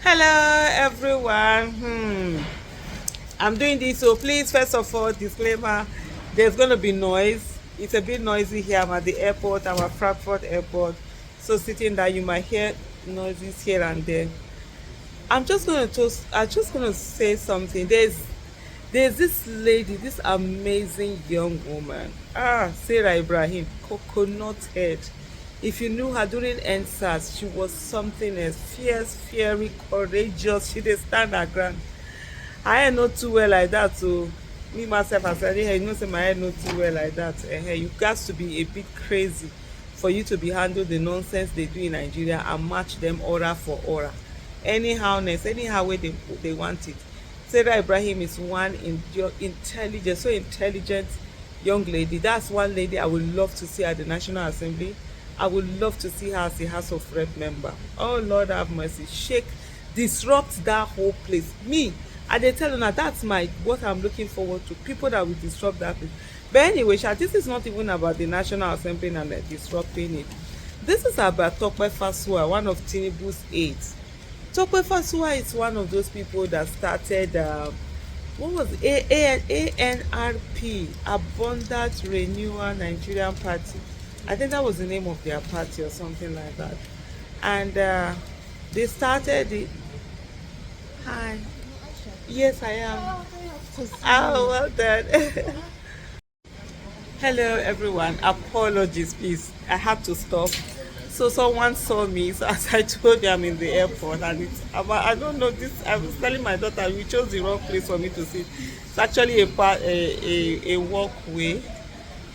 Hello, everyone. I'm doing this, so please, first of all, disclaimer: there's gonna be noise. It's a bit noisy here. I'm at the airport. I'm at Frankfurt Airport, so sitting there, you might hear noises here and there. I'm just gonna say something. There's this lady, this amazing young woman. Serah Ibrahim, coconut head. If you knew her during NSAS, she was something else. Fierce, fiery, courageous. She did stand her ground. Her hair not too well like that, so me myself as I hey, you know say my hair not too well like that. You got to be a bit crazy for you to be handle the nonsense they do in Nigeria and match them aura for aura. Anyhowness, anyhow way they want it. Sarah Ibrahim is one in your intelligent, so intelligent young lady. That's one lady I would love to see at the National Assembly. I would love to see her as a House of Rep member. Oh Lord have mercy. Shake, disrupt that whole place. Me, I dey tell una that's my what I'm looking forward to. People that will disrupt that place. But anyway, Sha, this is not even about the National Assembly and disrupting it. This is about Tope Fasua, one of Tinubu's aides. Toko Fasua is one of those people that started what was it? ANRP, Abundant Renewal Nigerian Party. I think that was the name of their party or something like that. And they started it. Hi. Yes, I am. Oh, well done. Hello, everyone. Apologies, please. I had to stop. So someone saw me. So as I told you, I'm in the airport, and I don't know this. I was telling my daughter we chose the wrong place for me to sit. It's actually a walkway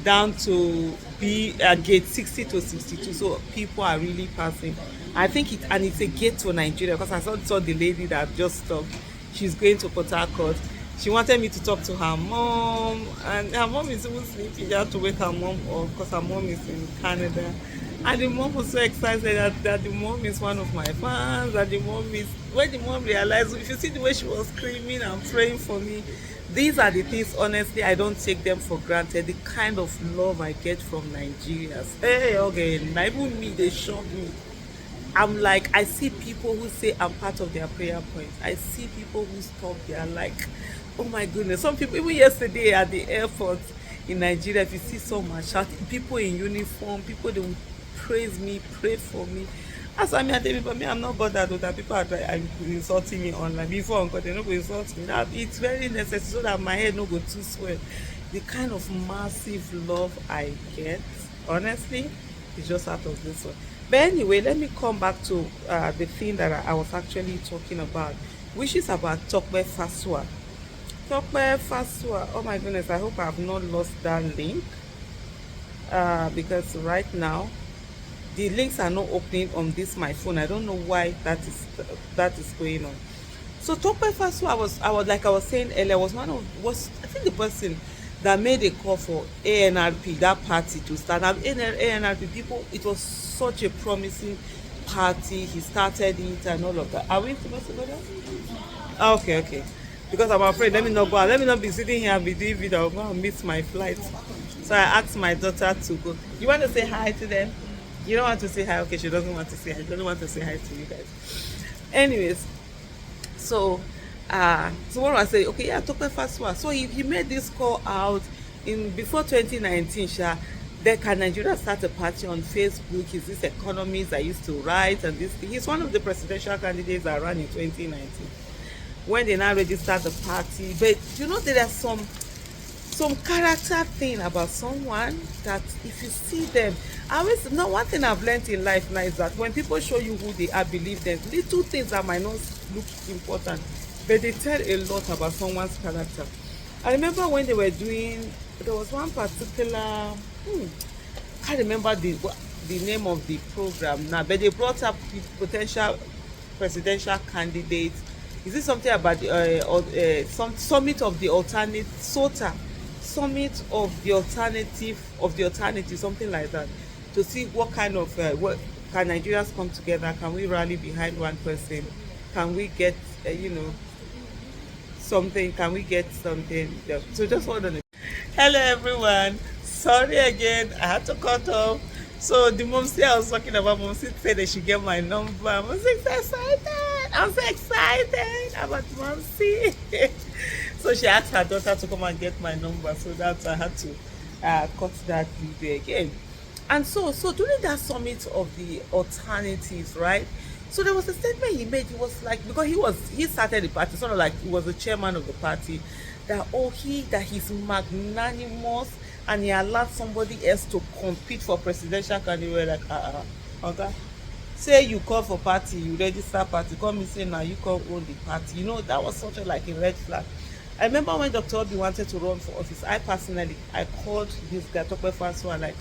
down to be gate 60 to 62. So people are really passing. I think it's a gate to Nigeria because I saw the lady that just stopped. She's going to Port Harcourt. She wanted me to talk to her mom, and her mom is even sleeping. She had to wake her mom up because her mom is in Canada. And the mom was so excited that the mom is one of my fans. And the mom is, when the mom realized, if you see the way she was screaming and praying for me, these are the things, honestly, I don't take them for granted. The kind of love I get from Nigerians. Hey, okay, now even me, they shock me. I'm like, I see people who say I'm part of their prayer point. I see people who stop there like, oh my goodness. Some people, even yesterday at the airport in Nigeria, if you see someone shouting, people in uniform, people they will praise me, pray for me. As I mean, I tell people, me, I'm not bothered with that people are insulting me online. Before God, they no go insult me. Now, it's very necessary so that my head no go too swell. The kind of massive love I get, honestly, is just out of this one. But anyway, let me come back to the thing that I was actually talking about, which is about Toko Fasua. Toko Fasua, oh my goodness, I hope I have not lost that link because right now the links are not opening on this my phone. I don't know why that is going on. So Tope Fasua I was saying earlier was I think the person that made a call for ANRP, that party, to start. Now ANRP people, it was such a promising party. He started it and all of that. Are we supposed to go there? Okay, okay. Because I'm afraid, let me not go out. Let me not be sitting here and be doing video. I'm going to miss my flight. So I asked my daughter to go. You want to say hi to them? You don't want to say hi? Okay, she doesn't want to say hi. She doesn't want to say hi to you guys. Anyways, so what was I say? Okay, yeah, Tope Fasua. So he made this call out in before 2019, then can Nigeria start a party on Facebook? Is this economist I used to write and this thing? He's one of the presidential candidates that ran in 2019. When they now registered the party, but you know there are some character thing about someone that if you see them, I always know one thing I've learned in life now is that when people show you who they are, believe them. Little things that might not look important, but they tell a lot about someone's character. I remember when they were doing, there was one particular, can't remember the name of the program now, but they brought up the potential presidential candidates. Is it something about the some summit of the alternate SOTA, summit of the alternative, something like that, to see what kind of what can Nigerians come together? Can we rally behind one person? Can we get something? Can we get something? Yeah. So just hold on. Hello everyone. Sorry again. I had to cut off. So the mom I was talking about, mom said that she get my number. I was so excited. I'm so excited about Mamsi. So she asked her daughter to come and get my number. So that's I had to cut that video again. And so during that summit of the alternatives, right? So there was a statement he made. He was like, because he started the party, sort of like he was the chairman of the party, that he's magnanimous and he allowed somebody else to compete for presidential candidate. We're like, okay. Say you call for party, you register party, come and say now you can't own the party. That was sort of like a red flag. I remember when Dr. Obi wanted to run for office, I called this guy, Toko Fasua, and like,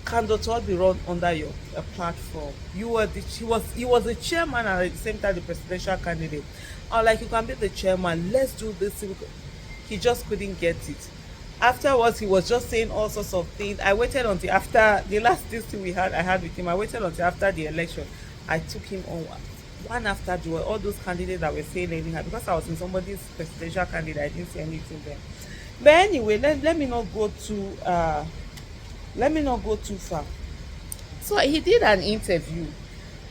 can Dr. Obi run under your platform? He was the chairman and at the same time the presidential candidate. I was like, you can be the chairman, let's do this. He just couldn't get it. Afterwards, he was just saying all sorts of things. I waited until after the last this thing I had with him. I waited until after the election. I took him on one after the all those candidates that were saying anything, because I was in somebody's presidential candidate. I didn't see anything there. But anyway, let me not go too far. So he did an interview.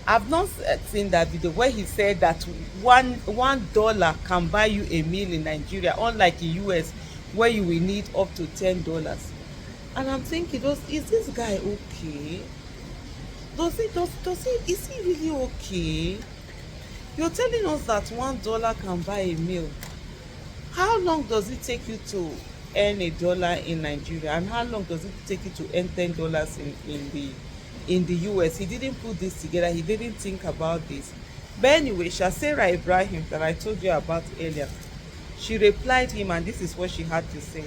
I've not seen that video where he said that $1 can buy you a meal in Nigeria, unlike in US where you will need up to $10. And I'm thinking, is this guy okay? Is he really okay? You're telling us that $1 can buy a meal. How long does it take you to earn $1 in Nigeria, and how long does it take you to earn $10 in the US? He didn't put this together. He didn't think about this. But anyway, Serah Ibrahim that I told you about earlier, she replied him, and this is what she had to say.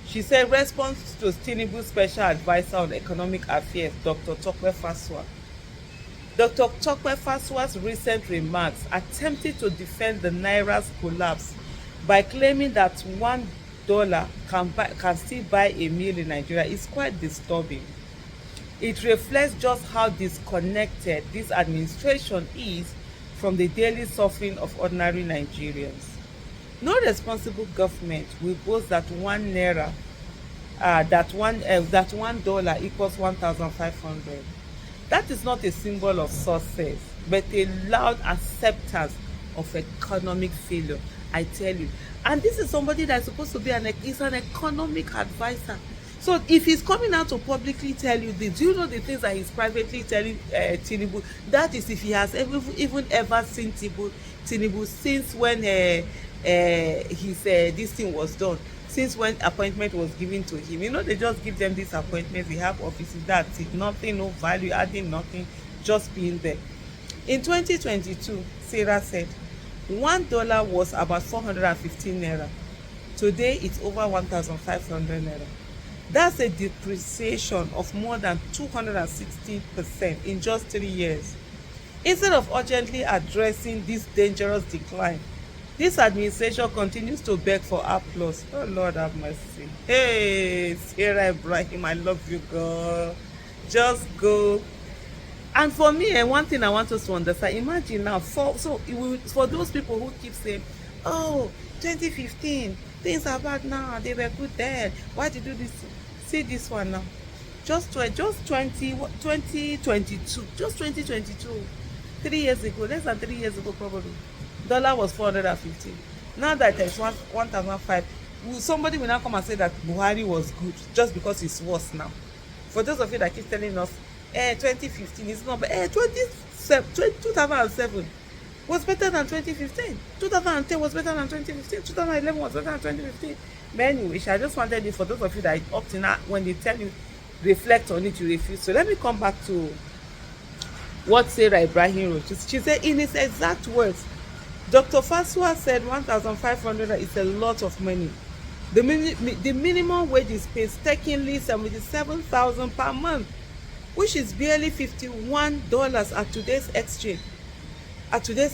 She said, response to Tinubu Special Advisor on Economic Affairs, Dr. Toko Fasua. Dr. Toko Fasua's recent remarks attempted to defend the Naira's collapse by claiming that $1 can still buy a meal in Nigeria is quite disturbing. It reflects just how disconnected this administration is from the daily suffering of ordinary Nigerians. No responsible government will boast that $1 equals 1,500. That is not a symbol of success, but a loud acceptance of economic failure, I tell you. And this is somebody that's supposed to be an economic advisor. So if he's coming out to publicly tell you this, do you know the things that he's privately telling Tinubu? That is if he has even ever seen Tinubu since when this thing was done, since when appointment was given to him. They just give them these appointments, they have offices, that's it, nothing, no value, adding nothing, just being there. In 2022, Serah said $1 was about 415 naira. Today it's over 1,500 naira. That's a depreciation of more than 260% in just 3 years. Instead of urgently addressing this dangerous decline, this administration continues to beg for applause. Oh Lord have mercy. Hey, Serah Ibrahim, I love you, girl. Just go. And for me, one thing I want us to understand, imagine now, for those people who keep saying, oh, 2015, things are bad now, they were good then, why did you do this? See this one now. Just 2022, 3 years ago, less than 3 years ago probably, dollar was 450. Now that it's 1,005, somebody will now come and say that Buhari was good just because it's worse now. For those of you that keep telling us, 2015 is not, but 2007 was better than 2015. 2010 was better than 2015. 2011 was better than 2015. But anyway, I just wanted it for those of you that are up to now, when they tell you, reflect on it, you refuse. So let me come back to what Serah Ibrahim wrote. She said, in his exact words, Dr. Fasua said 1,500 is a lot of money. The minimum wage is painstakingly 77,000 per month, which is barely $51 at today's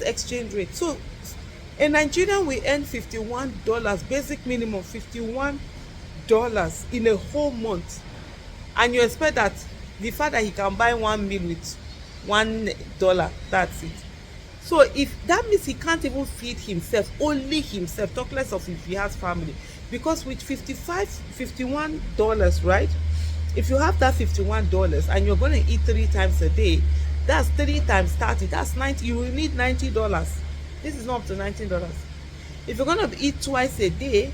exchange rate. So in Nigeria, we earn $51, basic minimum $51 in a whole month, and you expect that the fact that he can buy one meal with $1, that's it. So if that means he can't even feed himself, only himself, talk less of if he has family, because with $51, right, if you have that $51 and you're going to eat 3 times a day, That's 3 times 30. That's 90. You will need $90. This is not up to $19. If you're gonna eat twice a day,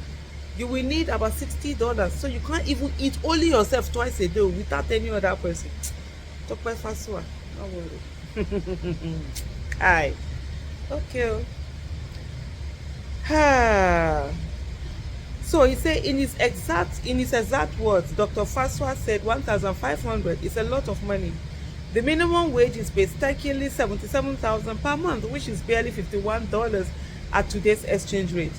you will need about $60. So you can't even eat only yourself twice a day without any other person. Toko Fasua, no worry. Hi. Okay. So he said in his exact words, Dr. Fasua said 1,500 is a lot of money. The minimum wage is painstakingly 77,000 per month, which is barely $51 at today's exchange rate.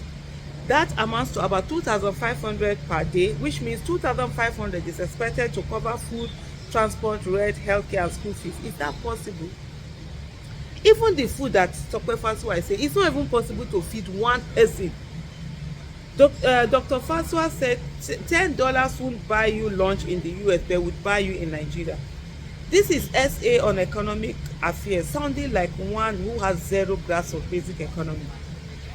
That amounts to about 2,500 per day, which means 2,500 is expected to cover food, transport, rent, healthcare, and school fees. Is that possible? Even the food that Toko Fasua is saying, it's not even possible to feed one person. Dr. Fasua said $10 won't buy you lunch in the US, but would buy you in Nigeria. This is SA on economic affairs, sounding like one who has zero grasp of basic economy.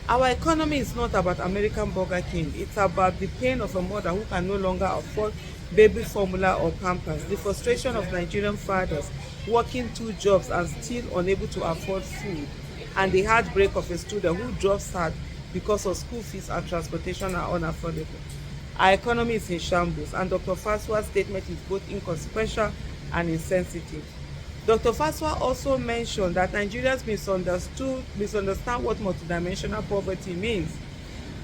Our economy is not about American Burger King. It's about the pain of a mother who can no longer afford baby formula or Pampers, the frustration of Nigerian fathers working 2 jobs and still unable to afford food, and the heartbreak of a student who drops out because of school fees and transportation are unaffordable. Our economy is in shambles, and Dr. Fasua's statement is both inconsequential and insensitive. Dr. Fasua also mentioned that Nigerians misunderstand what multidimensional poverty means.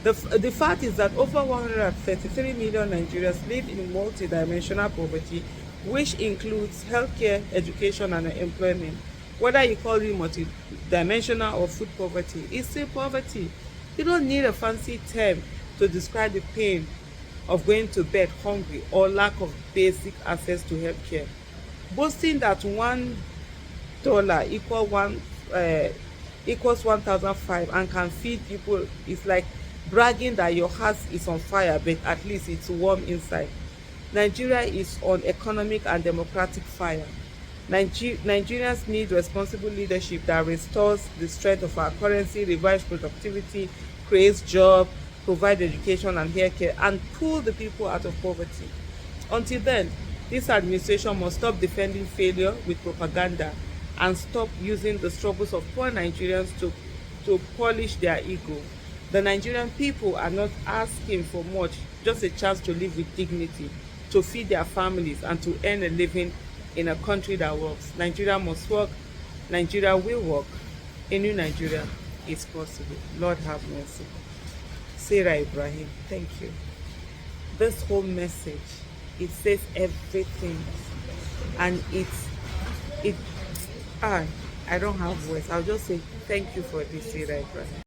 The fact is that over 133 million Nigerians live in multidimensional poverty, which includes healthcare, education, and employment. Whether you call it multidimensional or food poverty, it's still poverty. You don't need a fancy term to describe the pain of going to bed hungry or lack of basic access to healthcare. Boasting that $1 equals 1,005 and can feed people is like bragging that your house is on fire, but at least it's warm inside. Nigeria is on economic and democratic fire. Nigerians need responsible leadership that restores the strength of our currency, revives productivity, creates jobs, provide education and healthcare, and pull the people out of poverty. Until then, this administration must stop defending failure with propaganda and stop using the struggles of poor Nigerians to polish their ego. The Nigerian people are not asking for much, just a chance to live with dignity, to feed their families, and to earn a living in a country that works. Nigeria must work. Nigeria will work. A new Nigeria is possible. Lord have mercy. Serah Ibrahim, thank you. This whole message, it says everything, and I don't have words. I'll just say thank you for this, Serah Ibrahim.